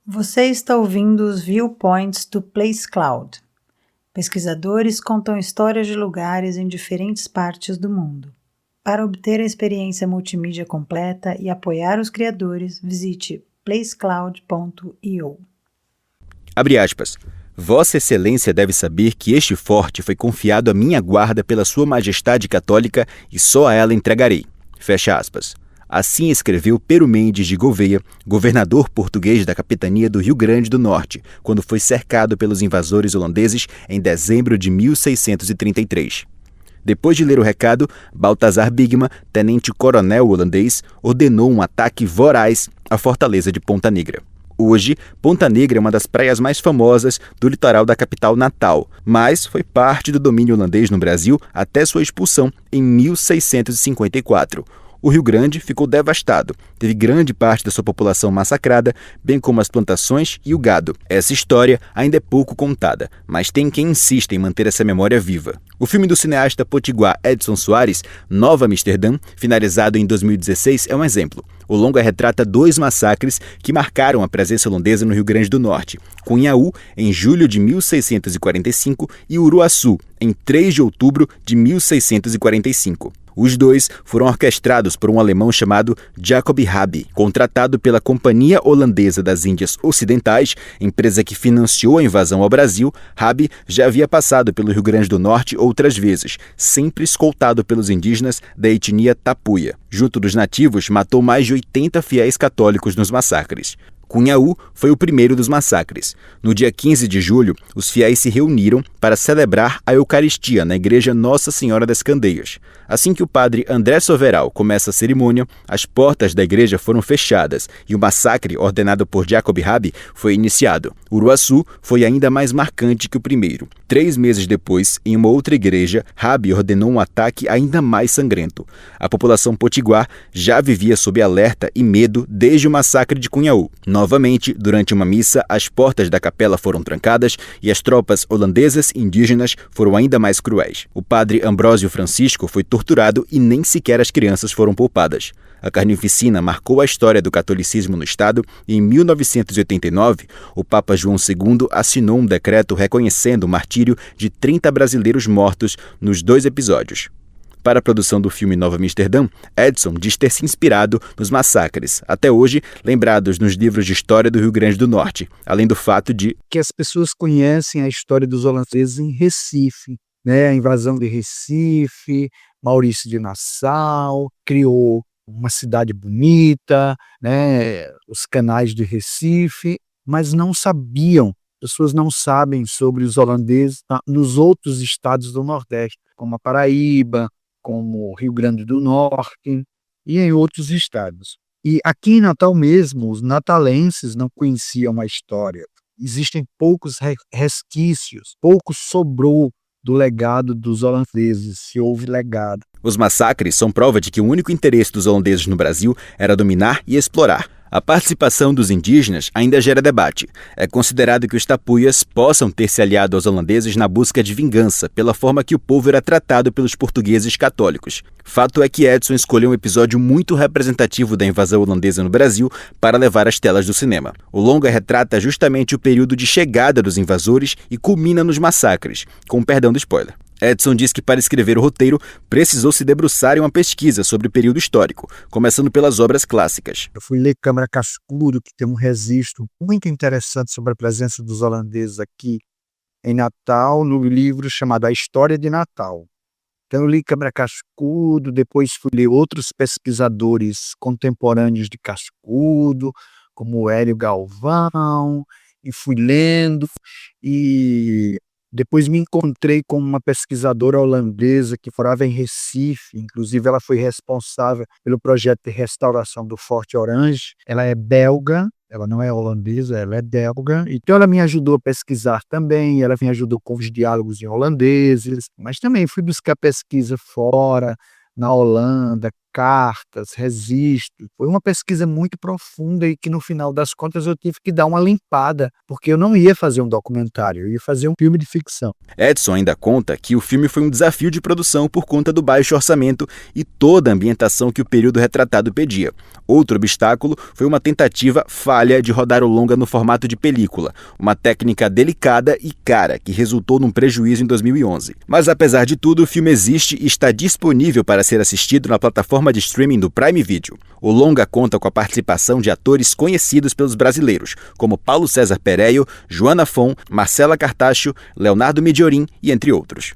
Você está ouvindo os Viewpoints do Place Cloud. Pesquisadores contam histórias de lugares em diferentes partes do mundo. Para obter a experiência multimídia completa e apoiar os criadores, visite placecloud.io. Abre aspas. Vossa Excelência deve saber que este forte foi confiado à minha guarda pela Sua Majestade Católica e só a ela entregarei. Fecha aspas. Assim escreveu Pero Mendes de Gouveia, governador português da capitania do Rio Grande do Norte, quando foi cercado pelos invasores holandeses em dezembro de 1633. Depois de ler o recado, Balthazar Bigman, tenente-coronel holandês, ordenou um ataque voraz à fortaleza de Ponta Negra. Hoje, Ponta Negra é uma das praias mais famosas do litoral da capital natal, mas foi parte do domínio holandês no Brasil até sua expulsão em 1654. O Rio Grande ficou devastado, teve grande parte da sua população massacrada, bem como as plantações e o gado. Essa história ainda é pouco contada, mas tem quem insista em manter essa memória viva. O filme do cineasta potiguar Edson Soares, Nova Amsterdã, finalizado em 2016, é um exemplo. O longa retrata 2 massacres que marcaram a presença holandesa no Rio Grande do Norte: Cunhaú, em julho de 1645, e Uruaçu, em 3 de outubro de 1645. Os 2 foram orquestrados por um alemão chamado Jacob Rabe, contratado pela Companhia Holandesa das Índias Ocidentais, empresa que financiou a invasão ao Brasil. Rabe já havia passado pelo Rio Grande do Norte outras vezes, sempre escoltado pelos indígenas da etnia Tapuia. Junto dos nativos, matou mais de 80 fiéis católicos nos massacres. Cunhaú foi o primeiro dos massacres. No dia 15 de julho, os fiéis se reuniram para celebrar a Eucaristia na Igreja Nossa Senhora das Candeias. Assim que o padre André Soveral começa a cerimônia, as portas da igreja foram fechadas e o massacre ordenado por Jacob Rabe foi iniciado. Uruaçu foi ainda mais marcante que o primeiro. 3 meses depois, em uma outra igreja, Rabe ordenou um ataque ainda mais sangrento. A população potiguar já vivia sob alerta e medo desde o massacre de Cunhaú. Novamente, durante uma missa, as portas da capela foram trancadas e as tropas holandesas indígenas foram ainda mais cruéis. O padre Ambrósio Francisco foi torturado e nem sequer as crianças foram poupadas. A carnificina marcou a história do catolicismo no estado e, em 1989, o Papa João II assinou um decreto reconhecendo o martírio de 30 brasileiros mortos nos 2 episódios. Para a produção do filme Nova Amsterdã, Edson diz ter se inspirado nos massacres, até hoje lembrados nos livros de história do Rio Grande do Norte, além do fato de que as pessoas conhecem a história dos holandeses em Recife, né? A invasão de Recife, Maurício de Nassau, criou uma cidade bonita, né? Os canais de Recife, mas não sabiam, pessoas não sabem sobre os holandeses nos outros estados do Nordeste, como a Paraíba, como Rio Grande do Norte e em outros estados. E aqui em Natal mesmo, os natalenses não conheciam a história. Existem poucos resquícios, pouco sobrou do legado dos holandeses, se houve legado. Os massacres são prova de que o único interesse dos holandeses no Brasil era dominar e explorar. A participação dos indígenas ainda gera debate. É considerado que os tapuias possam ter se aliado aos holandeses na busca de vingança pela forma que o povo era tratado pelos portugueses católicos. Fato é que Edson escolheu um episódio muito representativo da invasão holandesa no Brasil para levar às telas do cinema. O longa retrata justamente o período de chegada dos invasores e culmina nos massacres, com perdão do spoiler. Edson diz que para escrever o roteiro precisou se debruçar em uma pesquisa sobre o período histórico, começando pelas obras clássicas. Eu fui ler Câmara Cascudo, que tem um registro muito interessante sobre a presença dos holandeses aqui em Natal, no livro chamado A História de Natal. Então eu li Câmara Cascudo, depois fui ler outros pesquisadores contemporâneos de Cascudo, como Hélio Galvão, e fui lendo, e depois me encontrei com uma pesquisadora holandesa que morava em Recife, inclusive ela foi responsável pelo projeto de restauração do Forte Orange. Ela é belga, ela não é holandesa, ela é belga. Então ela me ajudou a pesquisar também, ela me ajudou com os diálogos em holandeses, mas também fui buscar pesquisa fora, na Holanda, cartas, registros. Foi uma pesquisa muito profunda e que, no final das contas, eu tive que dar uma limpada, porque eu não ia fazer um documentário, eu ia fazer um filme de ficção. Edson ainda conta que o filme foi um desafio de produção por conta do baixo orçamento e toda a ambientação que o período retratado pedia. Outro obstáculo foi uma tentativa falha de rodar o longa no formato de película, uma técnica delicada e cara que resultou num prejuízo em 2011. Mas apesar de tudo, o filme existe e está disponível para ser assistido na plataforma de streaming do Prime Video. O longa conta com a participação de atores conhecidos pelos brasileiros, como Paulo César Pereio, Joana Fon, Marcela Cartacho, Leonardo Midiorin e entre outros.